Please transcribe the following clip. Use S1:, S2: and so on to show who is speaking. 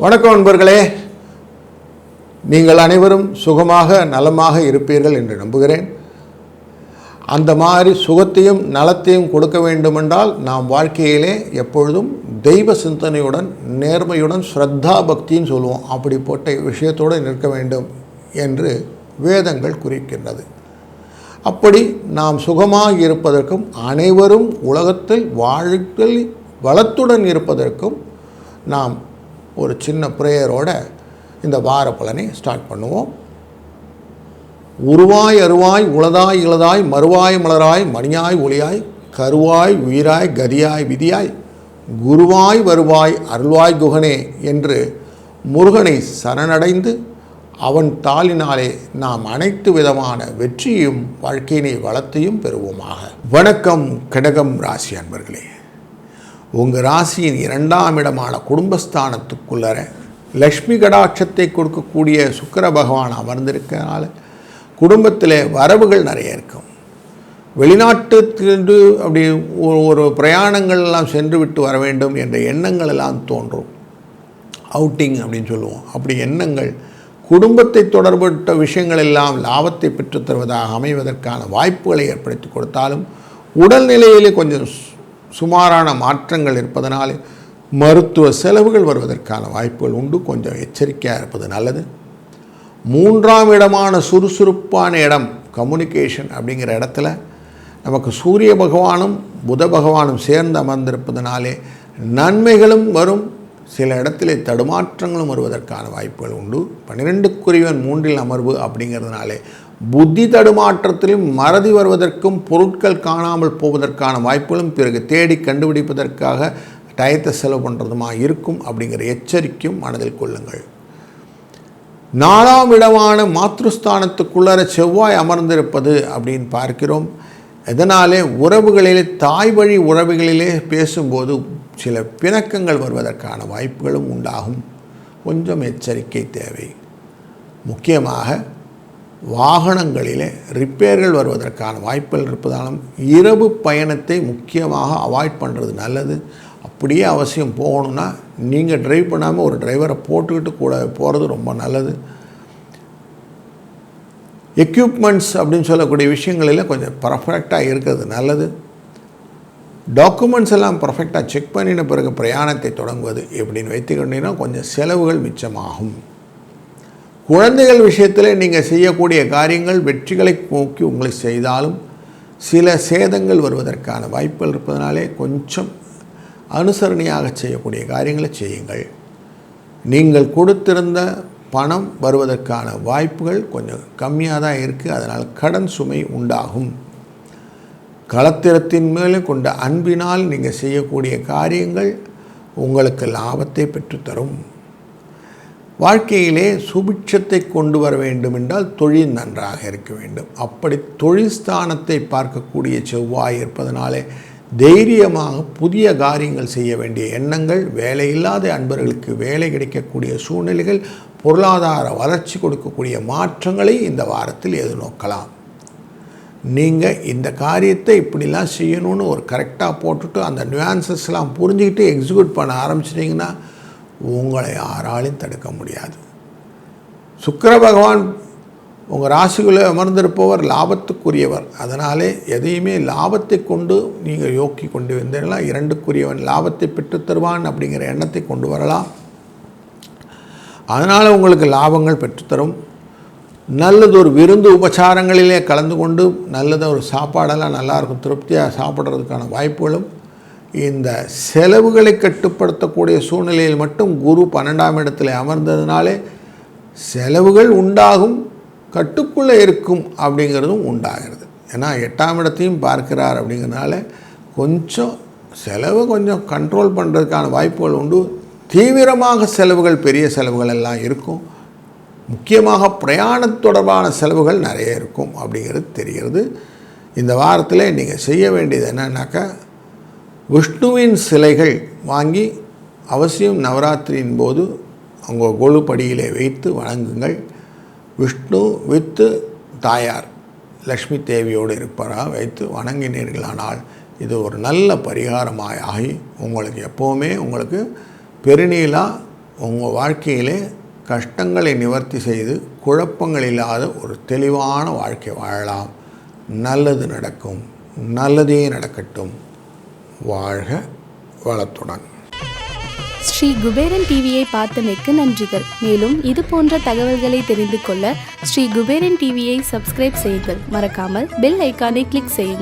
S1: வணக்கம் நண்பர்களே, நீங்கள் அனைவரும் சுகமாக நலமாக இருப்பீர்கள் என்று நம்புகிறேன். அந்த மாதிரி சுகத்தையும் நலத்தையும் கொடுக்க வேண்டுமென்றால் நாம் வாழ்க்கையிலே எப்பொழுதும் தெய்வ சிந்தனையுடன் நேர்மையுடன் ஸ்ரத்தா பக்தின்னு சொல்லுவோம், அப்படிப்பட்ட விஷயத்தோடு நிற்க வேண்டும் என்று வேதங்கள் குறிக்கின்றது. அப்படி நாம் சுகமாக இருப்பதற்கும் அனைவரும் உலகத்தில் வாழ்க்கையில் வளத்துடன் இருப்பதற்கும் நாம் ஒரு சின்ன ப்ரேயரோட இந்த வார பலனை ஸ்டார்ட் பண்ணுவோம். உருவாய் அருவாய் உளதாய் இளதாய் மறுவாய் மலராய் மணியாய் ஒளியாய் கருவாய் உயிராய் கதியாய் விதியாய் குருவாய் வருவாய் அருள்வாய் குகனே என்று முருகனை சரணடைந்து அவன் தாளினாலே நாம் அனைத்து விதமான வெற்றியும் வாழ்க்கையினை வளத்தையும் பெறுவோமாக. வணக்கம் கடகம் ராசி அன்பர்களே, உங்கள் ராசியின் 2ஆம் இடமான குடும்பஸ்தானத்துக்குள்ளர லக்ஷ்மி கடாட்சத்தை கொடுக்கக்கூடிய சுக்கிர பகவான் அமர்ந்திருக்கனால குடும்பத்தில் வரவுகள் நிறைய இருக்கும். வெளிநாட்டுக்கு அப்படி ஒரு பிரயாணங்கள் எல்லாம் சென்று விட்டு வர வேண்டும் என்ற எண்ணங்கள் எல்லாம் தோன்றும். அவுட்டிங் அப்படின்னு சொல்லுவோம். அப்படி எண்ணங்கள் குடும்பத்தை தொடர்பட்ட விஷயங்கள் எல்லாம் லாபத்தை பெற்றுத்தருவதாக அமைவதற்கான வாய்ப்புகளை ஏற்படுத்தி கொடுத்தாலும் உடல்நிலையிலே கொஞ்சம் சுமாரான மாற்றங்கள் இருப்பதனாலே மருத்துவ செலவுகள் வருவதற்கான வாய்ப்புகள் உண்டு. கொஞ்சம் எச்சரிக்கையாக இருப்பது நல்லது. 3ஆம் இடமான சுறுசுறுப்பான இடம் கம்யூனிகேஷன் அப்படிங்கிற இடத்துல நமக்கு சூரிய பகவானும் புத பகவானும் சேர்ந்து அமர்ந்திருப்பதனாலே நன்மைகளும் வரும், சில இடத்திலே தடுமாற்றங்களும் வருவதற்கான வாய்ப்புகள் உண்டு. 12க்குரியவன் 3இல் அமர்வு அப்படிங்கிறதுனாலே புத்தி தடுமாற்றத்திலும் மறதி வருவதற்கும் பொருட்கள் காணாமல் போவதற்கான வாய்ப்புகளும் பிறகு தேடி கண்டுபிடிப்பதற்காக டயத்தை செலவு பண்ணுறதுமா இருக்கும் அப்படிங்கிற எச்சரிக்கையும் மனதில் கொள்ளுங்கள். 4ஆம் இடமான மாத்ருஸ்தானத்துக்குள்ளர செவ்வாய் அமர்ந்திருப்பது அப்படின்னு பார்க்கிறோம். இதனாலே உறவுகளிலே தாய் வழி உறவுகளிலே பேசும்போது சில பிணக்கங்கள் வருவதற்கான வாய்ப்புகளும் உண்டாகும். கொஞ்சம் எச்சரிக்கை தேவை. முக்கியமாக வாகனங்களிலே ரிப்பேர்கள் வருவதற்கான வாய்ப்புகள் இருப்பதாலும் இரவு பயணத்தை முக்கியமாக அவாய்ட் பண்ணுறது நல்லது. அப்படியே அவசியம் போகணுன்னா நீங்கள் ட்ரைவ் பண்ணாமல் ஒரு டிரைவரை போட்டுக்கிட்டு கூட போகிறது ரொம்ப நல்லது. எக்யூப்மெண்ட்ஸ் அப்படின்னு சொல்லக்கூடிய விஷயங்களில் கொஞ்சம் பர்ஃபெக்டாக இருக்கிறது நல்லது. டாக்குமெண்ட்ஸ் எல்லாம் பர்ஃபெக்டாக செக் பண்ணின பிறகு பிரயாணத்தை தொடங்குவது எப்படின்னு வைத்துக்கொண்டீங்கன்னா கொஞ்சம் செலவுகள் மிச்சமாகும். குழந்தைகள் விஷயத்தில் நீங்கள் செய்யக்கூடிய காரியங்கள் வெற்றிகளை நோக்கி உங்களை செய்தாலும் சில சேதங்கள் வருவதற்கான வாய்ப்புகள் இருப்பதனாலே கொஞ்சம் அனுசரணையாக செய்யக்கூடிய காரியங்களை செய்யுங்கள். நீங்கள் கொடுத்திருந்த பணம் வருவதற்கான வாய்ப்புகள் கொஞ்சம் கம்மியாக தான் இருக்குது. அதனால் கடன் சுமை உண்டாகும். களத்திரத்தின் மேலே கொண்ட அன்பினால் நீங்கள் செய்யக்கூடிய காரியங்கள் உங்களுக்கு லாபத்தை பெற்றுத்தரும். வாழ்க்கையிலே சுபிட்சத்தை கொண்டு வர வேண்டும் என்றால் தொழில் நன்றாக இருக்க வேண்டும். அப்படி தொழில் ஸ்தானத்தை பார்க்கக்கூடிய செவ்வாய் இருப்பதனாலே தைரியமாக புதிய காரியங்கள் செய்ய வேண்டிய எண்ணங்கள், வேலையில்லாத அன்பர்களுக்கு வேலை கிடைக்கக்கூடிய சூழ்நிலைகள், பொருளாதார வளர்ச்சி கொடுக்கக்கூடிய மாற்றங்களை இந்த வாரத்தில் எதிர்நோக்கலாம். நீங்கள் இந்த காரியத்தை இப்படிலாம் செய்யணும்னு ஒரு கரெக்டாக போட்டுட்டு அந்த நியூயான்சஸ்லாம் புரிஞ்சுக்கிட்டு எக்ஸிக்யூட் பண்ண ஆரம்பிச்சிட்டிங்கன்னா உங்களை யாராலையும் தடுக்க முடியாது. சுக்கிர பகவான் உங்கள் ராசிக்குள்ளே அமர்ந்திருப்பவர் லாபத்துக்குரியவர். அதனாலே எதையுமே லாபத்தை கொண்டு நீங்கள் யோக்கி கொண்டு வந்தீங்கன்னா 2க்குரியவன் லாபத்தை பெற்றுத்தருவான் அப்படிங்கிற எண்ணத்தை கொண்டு வரலாம். அதனால் உங்களுக்கு லாபங்கள் பெற்றுத்தரும். நல்லது ஒரு விருந்து உபச்சாரங்களிலே கலந்து கொண்டு நல்லது ஒரு சாப்பாடெல்லாம் நல்லாயிருக்கும், திருப்தியாக சாப்பிட்றதுக்கான வாய்ப்புகளும். இந்த செலவுகளை கட்டுப்படுத்தக்கூடிய சூழ்நிலையில் மட்டும் குரு 12ஆம் இடத்தில் அமர்ந்ததுனாலே செலவுகள் உண்டாகும், கட்டுக்குள்ளே இருக்கும் அப்படிங்கிறதும் உண்டாகிறது. ஏன்னா 8ஆம் இடத்தையும் பார்க்கிறார் அப்படிங்கிறதுனால கொஞ்சம் செலவு கொஞ்சம் கண்ட்ரோல் பண்ணுறதுக்கான வாய்ப்புகள் உண்டு. தீவிரமாக செலவுகள் பெரிய செலவுகள் எல்லாம் இருக்கும். முக்கியமாக பிரயாண தொடர்பான செலவுகள் நிறைய இருக்கும் அப்படிங்கிறது தெரிகிறது. இந்த வாரத்தில் நீங்கள் செய்ய வேண்டியது என்னன்னாக்கா, விஷ்ணுவின் சிலைகள் வாங்கி அவசியம் நவராத்திரியின் போது அவங்க கொலுப்படியிலே வைத்து வணங்குங்கள். விஷ்ணு வித்து தாயார் லக்ஷ்மி தேவியோடு இருப்பதாக வைத்து வணங்கினீர்களானால் இது ஒரு நல்ல பரிகாரமாக ஆகி உங்களுக்கு எப்போவுமே உங்களுக்கு பெருநீளாக உங்கள் வாழ்க்கையிலே கஷ்டங்களை நிவர்த்தி செய்து குழப்பங்கள் இல்லாத ஒரு தெளிவான வாழ்க்கை வாழலாம். நல்லது நடக்கும். நல்லதே நடக்கட்டும். வாழ்க வளத்துடன்.
S2: ஸ்ரீ குபேரன் டிவியை பார்த்தமைக்கு நன்றிகள். மேலும் இது போன்ற தகவல்களை தெரிந்து கொள்ள ஸ்ரீ குபேரன் டிவியை சப்ஸ்கிரைப் செய்யுங்கள். மறக்காமல் பெல் ஐக்கானை கிளிக் செய்யுங்கள்.